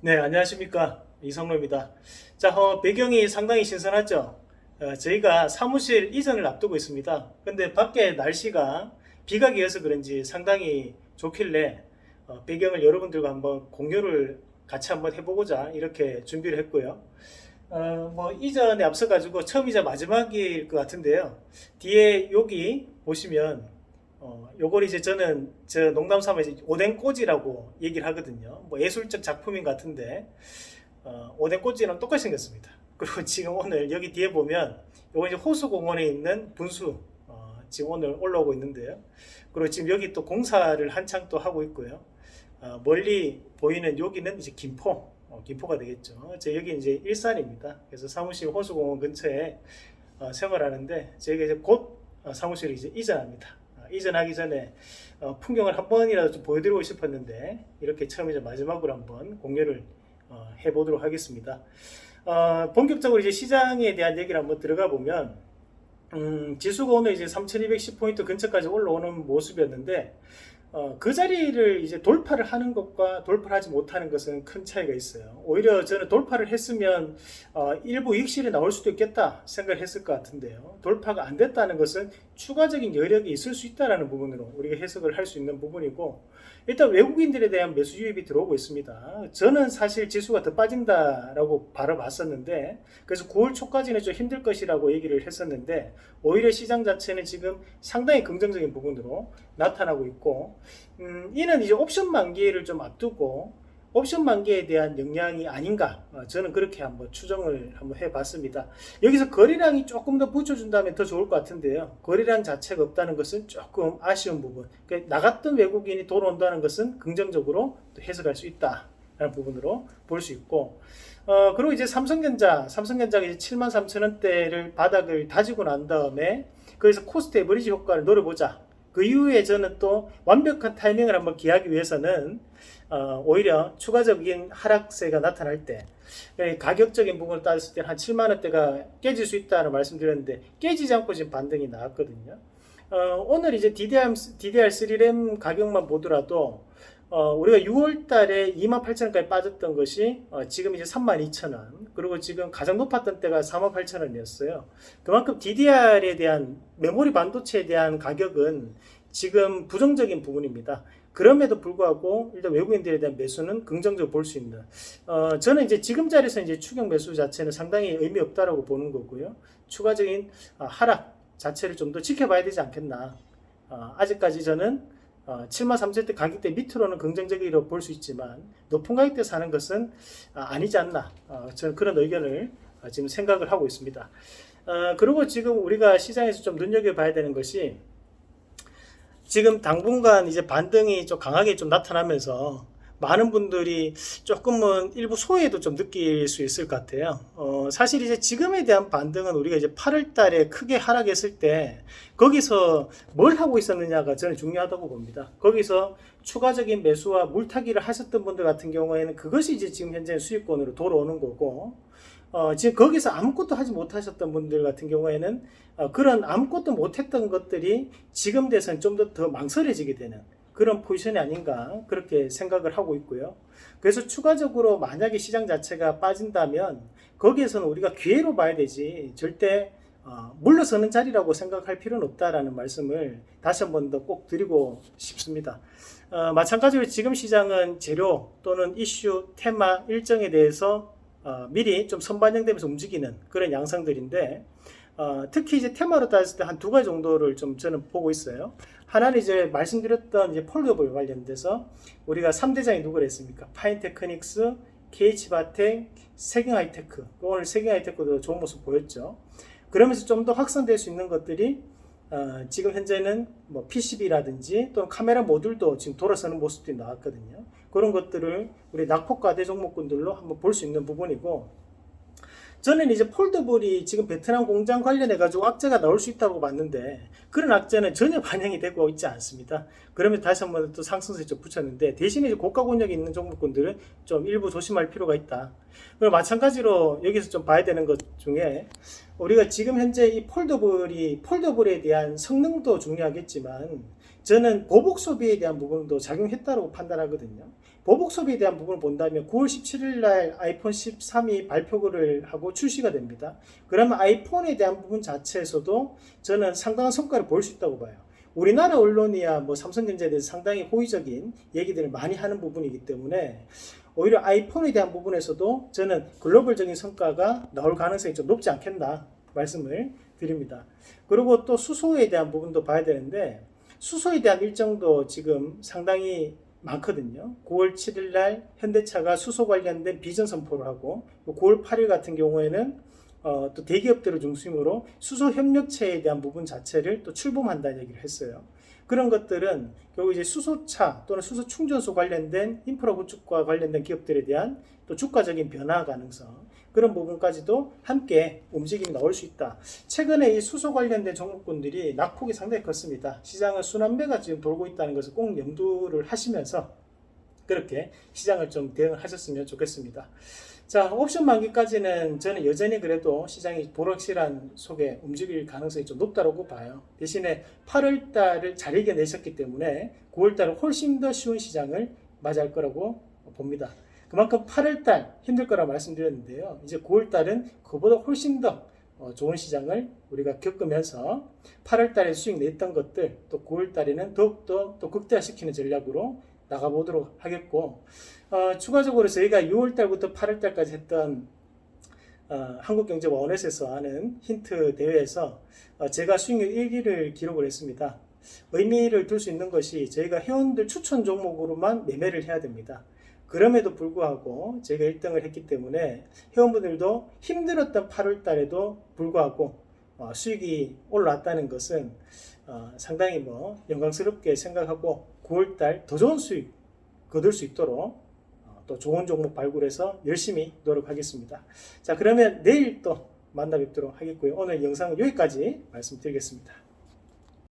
네, 안녕하십니까. 이성로입니다. 자, 배경이 상당히 신선하죠? 저희가 사무실 이전을 앞두고 있습니다. 근데 밖에 날씨가 비가 기어서 그런지 상당히 좋길래 배경을 여러분들과 한번 공유를 같이 한번 해보고자 이렇게 준비를 했고요. 뭐 이전에 앞서가지고 처음이자 마지막일 것 같은데요. 뒤에 여기 보시면 요걸 이제 저는 저 농담 삼아 이제 오뎅꼬지라고 얘기를 하거든요. 뭐 예술적 작품인 것 같은데 오뎅꼬지랑 똑같이 생겼습니다. 그리고 지금 오늘 여기 뒤에 보면 요거 이제 호수공원에 있는 분수 지금 오늘 올라오고 있는데요. 그리고 지금 여기 또 공사를 한창 또 하고 있고요. 멀리 보이는 여기는 이제 김포, 김포가 되겠죠. 저 여기 이제 일산입니다. 그래서 사무실 호수공원 근처에 생활하는데 저희가 이제 곧 사무실을 이제 이전합니다. 이전하기 전에 풍경을 한 번이라도 좀 보여드리고 싶었는데 이렇게 처음이자 마지막으로 한번 공유를 해보도록 하겠습니다. 본격적으로 이제 시장에 대한 얘기를 한번 들어가 보면 지수가 오늘 이제 3210포인트 근처까지 올라오는 모습이었는데 그 자리를 이제 돌파를 하는 것과 돌파를 하지 못하는 것은 큰 차이가 있어요. 오히려 저는 돌파를 했으면 일부 이익실이 나올 수도 있겠다 생각을 했을 것 같은데요. 돌파가 안 됐다는 것은 추가적인 여력이 있을 수 있다는 부분으로 우리가 해석을 할 수 있는 부분이고, 일단 외국인들에 대한 매수 유입이 들어오고 있습니다. 저는 사실 지수가 더 빠진다라고 바라봤었는데, 그래서 9월 초까지는 좀 힘들 것이라고 얘기를 했었는데, 오히려 시장 자체는 지금 상당히 긍정적인 부분으로 나타나고 있고, 이는 이제 옵션 만기를 좀 앞두고 옵션 만기에 대한 영향이 아닌가, 저는 그렇게 한번 추정을 한번 해봤습니다. 여기서 거래량이 조금 더 붙여준다면 더 좋을 것 같은데요. 거래량 자체가 없다는 것은 조금 아쉬운 부분. 그러니까 나갔던 외국인이 돌아온다는 것은 긍정적으로 또 해석할 수 있다라는 부분으로 볼 수 있고, 그리고 이제 삼성전자가 이제 73,000원대를 바닥을 다지고 난 다음에 거기서 코스트 에버리지 효과를 노려보자. 그 이후에 저는 또 완벽한 타이밍을 한번 기하기 위해서는 오히려 추가적인 하락세가 나타날 때 가격적인 부분을 따졌을 때 한 7만원대가 깨질 수 있다는 말씀드렸는데 깨지지 않고 지금 반등이 나왔거든요. 오늘 이제 DDR3램 가격만 보더라도 우리가 6월 달에 28,000원까지 빠졌던 것이 지금 이제 32,000원, 그리고 지금 가장 높았던 때가 48,000원이었어요. 그만큼 DDR에 대한 메모리 반도체에 대한 가격은 지금 부정적인 부분입니다. 그럼에도 불구하고 일단 외국인들에 대한 매수는 긍정적으로 볼 수 있는, 저는 이제 지금 자리에서 이제 추격 매수 자체는 상당히 의미 없다라고 보는 거고요. 추가적인 하락 자체를 좀 더 지켜봐야 되지 않겠나. 아직까지 저는 73,000대 가격대 밑으로는 긍정적이라고 볼 수 있지만 높은 가격대 사는 것은 아니지 않나, 저는 그런 의견을 지금 생각을 하고 있습니다. 그리고 지금 우리가 시장에서 좀 눈여겨봐야 되는 것이, 지금 당분간 이제 반등이 좀 강하게 좀 나타나면서 많은 분들이 조금은 일부 소외도 좀 느낄 수 있을 것 같아요. 사실 이제 지금에 대한 반등은 우리가 이제 8월 달에 크게 하락했을 때 거기서 뭘 하고 있었느냐가 저는 중요하다고 봅니다. 거기서 추가적인 매수와 물타기를 하셨던 분들 같은 경우에는 그것이 이제 지금 현재 수익권으로 돌아오는 거고, 지금 거기서 아무것도 하지 못하셨던 분들 같은 경우에는 그런 아무것도 못했던 것들이 지금 돼서는 좀 더 망설여지게 되는 그런 포지션이 아닌가, 그렇게 생각을 하고 있고요. 그래서 추가적으로 만약에 시장 자체가 빠진다면 거기에서는 우리가 기회로 봐야 되지 절대 물러서는 자리라고 생각할 필요는 없다라는 말씀을 다시 한 번 더 꼭 드리고 싶습니다. 마찬가지로 지금 시장은 재료 또는 이슈, 테마, 일정에 대해서 미리 좀 선반영되면서 움직이는 그런 양상들인데, 특히 이제 테마로 따졌을 때 한 두 가지 정도를 좀 저는 보고 있어요. 하나는 이제 말씀드렸던 이제 폴더블 관련돼서 우리가 3대장이 누구랬습니까? 파인테크닉스, KH바텍, 세경하이테크. 오늘 세경하이테크도 좋은 모습 보였죠. 그러면서 좀 더 확산될 수 있는 것들이 지금 현재는 뭐 PCB라든지 또는 카메라 모듈도 지금 돌아서는 모습들이 나왔거든요. 그런 것들을 우리 낙폭과대 종목군들로 한번 볼 수 있는 부분이고, 저는 이제 폴더블이 지금 베트남 공장 관련해 가지고 악재가 나올 수 있다고 봤는데 그런 악재는 전혀 반영이 되고 있지 않습니다. 그러면 다시 한번 또 상승세 좀 붙였는데, 대신에 이제 고가 권역이 있는 종목군들은 좀 일부 조심할 필요가 있다. 그리고 마찬가지로 여기서 좀 봐야 되는 것 중에, 우리가 지금 현재 이 폴더블에 대한 성능도 중요하겠지만 저는 보복 소비에 대한 부분도 작용했다고 판단하거든요. 보복 소비에 대한 부분을 본다면 9월 17일 날 아이폰 13이 발표를 하고 출시가 됩니다. 그러면 아이폰에 대한 부분 자체에서도 저는 상당한 성과를 볼 수 있다고 봐요. 우리나라 언론이야 뭐 삼성전자에 대해서 상당히 호의적인 얘기들을 많이 하는 부분이기 때문에 오히려 아이폰에 대한 부분에서도 저는 글로벌적인 성과가 나올 가능성이 좀 높지 않겠나 말씀을 드립니다. 그리고 또 수소에 대한 부분도 봐야 되는데 수소에 대한 일정도 지금 상당히 많거든요. 9월 7일 날 현대차가 수소 관련된 비전 선포를 하고 9월 8일 같은 경우에는 또 대기업들을 중심으로 수소 협력체에 대한 부분 자체를 또 출범한다는 얘기를 했어요. 그런 것들은 결국 이제 수소차 또는 수소 충전소 관련된 인프라 구축과 관련된 기업들에 대한 또 주가적인 변화 가능성, 그런 부분까지도 함께 움직임이 나올 수 있다. 최근에 이 수소 관련된 종목군들이 낙폭이 상당히 컸습니다. 시장은 순환매가 지금 돌고 있다는 것을 꼭 염두를 하시면서 그렇게 시장을 좀 대응을 하셨으면 좋겠습니다. 자, 옵션 만기까지는 저는 여전히 그래도 시장이 불확실한 속에 움직일 가능성이 좀 높다고 봐요. 대신에 8월달을 잘 이겨내셨기 때문에 9월달은 훨씬 더 쉬운 시장을 맞이할 거라고 봅니다. 그만큼 8월달 힘들 거라고 말씀드렸는데요. 이제 9월달은 그보다 훨씬 더 좋은 시장을 우리가 겪으면서 8월달에 수익 냈던 것들 또 9월달에는 더욱더 또 극대화시키는 전략으로 나가보도록 하겠고, 추가적으로 저희가 6월달부터 8월달까지 했던 한국경제원에서 하는 힌트 대회에서 제가 수익률 1위를 기록을 했습니다. 의미를 둘 수 있는 것이 저희가 회원들 추천 종목으로만 매매를 해야 됩니다. 그럼에도 불구하고 저희가 1등을 했기 때문에 회원분들도 힘들었던 8월달에도 불구하고 수익이 올라왔다는 것은 상당히 영광스럽게 생각하고 9월달 더 좋은 수익 거둘 수 있도록 또 좋은 종목 발굴해서 열심히 노력하겠습니다. 자, 그러면 내일 또 만나 뵙도록 하겠고요. 오늘 영상은 여기까지 말씀드리겠습니다.